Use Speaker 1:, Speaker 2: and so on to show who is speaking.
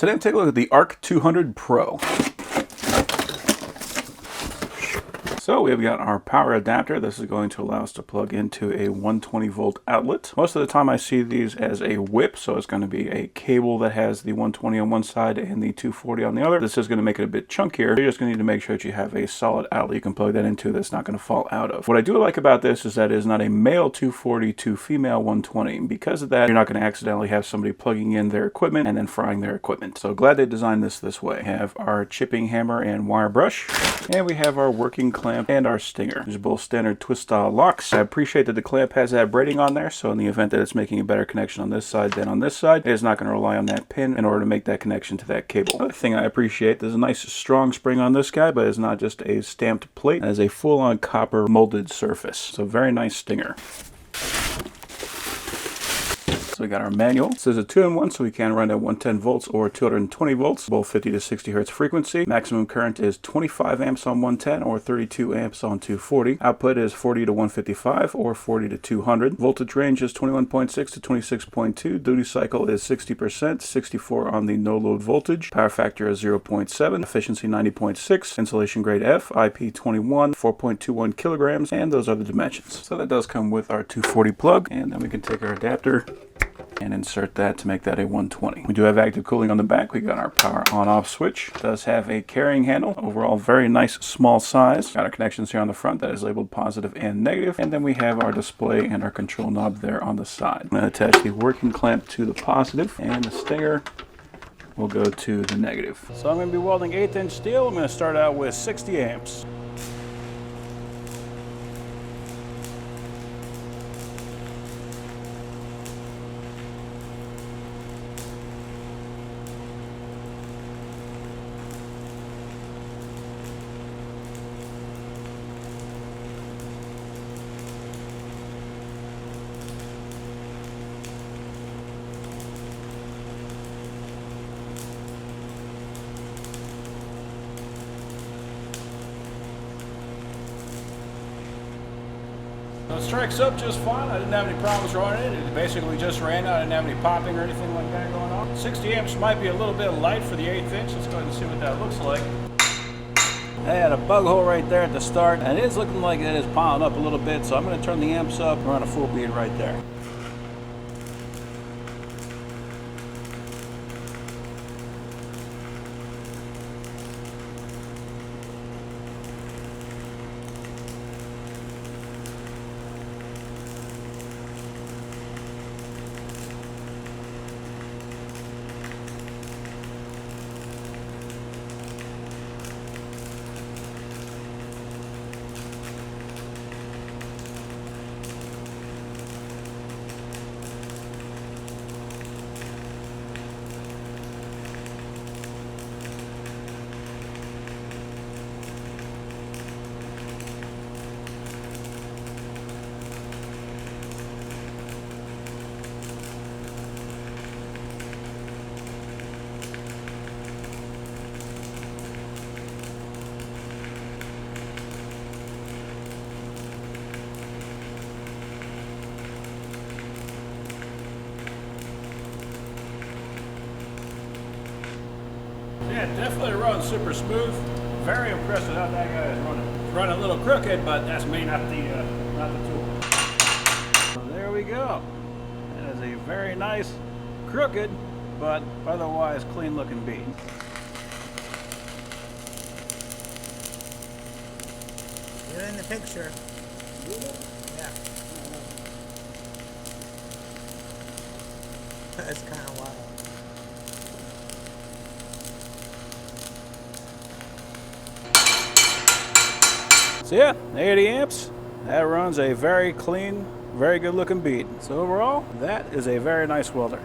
Speaker 1: Today I'm taking a look at the ARC 200 Pro. So we've got our power adapter. This is going to allow us to plug into a 120 volt outlet. Most of the time I see these as a whip, so it's going to be a cable that has the 120 on one side and the 240 on the other. This is going to make it a bit chunkier. You're just going to need to make sure that you have a solid outlet you can plug that into that's not going to fall out of. What I do like about this is that it is not a male 240 to female 120. Because of that, you're not going to accidentally have somebody plugging in their equipment and then frying their equipment. So glad they designed this way. We have our chipping hammer and wire brush, and we have our working clamp and our stinger. These are both standard twist style locks. I appreciate that the clamp has that braiding on there, so in the event that it's making a better connection on this side than on this side, it is not going to rely on that pin in order to make that connection to that cable. Another thing I appreciate, there's a nice strong spring on this guy, but it's not just a stamped plate, it has a full-on copper molded surface. So very nice stinger. So we got our manual. This is a 2-in-1, so we can run at 110 volts or 220 volts, both 50 to 60 hertz frequency. Maximum current is 25 amps on 110 or 32 amps on 240. Output is 40 to 155 or 40 to 200. Voltage range is 21.6 to 26.2. Duty cycle is 60%, 64 on the no load voltage. Power factor is 0.7. Efficiency 90.6. Insulation grade F, IP21, 4.21 kilograms, and those are the dimensions. So that does come with our 240 plug, and then we can take our adapter and insert that to make that a 120. We do have active cooling on the back. We got our power on-off switch. It does have a carrying handle. Overall, very nice small size. Got our connections here on the front that is labeled positive and negative. And then we have our display and our control knob there on the side. I'm going to attach the working clamp to the positive, and the stinger will go to the negative. So I'm going to be welding 1/8" steel. I'm going to start out with 60 amps. So it strikes up just fine. I didn't have any problems running it. It basically just ran out. I didn't have any popping or anything like that going on. 60 amps might be a little bit light for the 1/8". Let's go ahead and see what that looks like. I had a bug hole right there at the start, and it is looking like it is piling up a little bit, so I'm going to turn the amps up and run a full bead right there. Yeah, definitely runs super smooth. Very impressed with how that guy is running. It's running a little crooked, but that's me, not the tool. So there we go. That is a very nice, crooked, but otherwise clean looking bead.
Speaker 2: You're in the picture. Yeah. That's kind of wild.
Speaker 1: So yeah, 80 amps. That runs a very clean, very good looking bead. So overall, that is a very nice welder.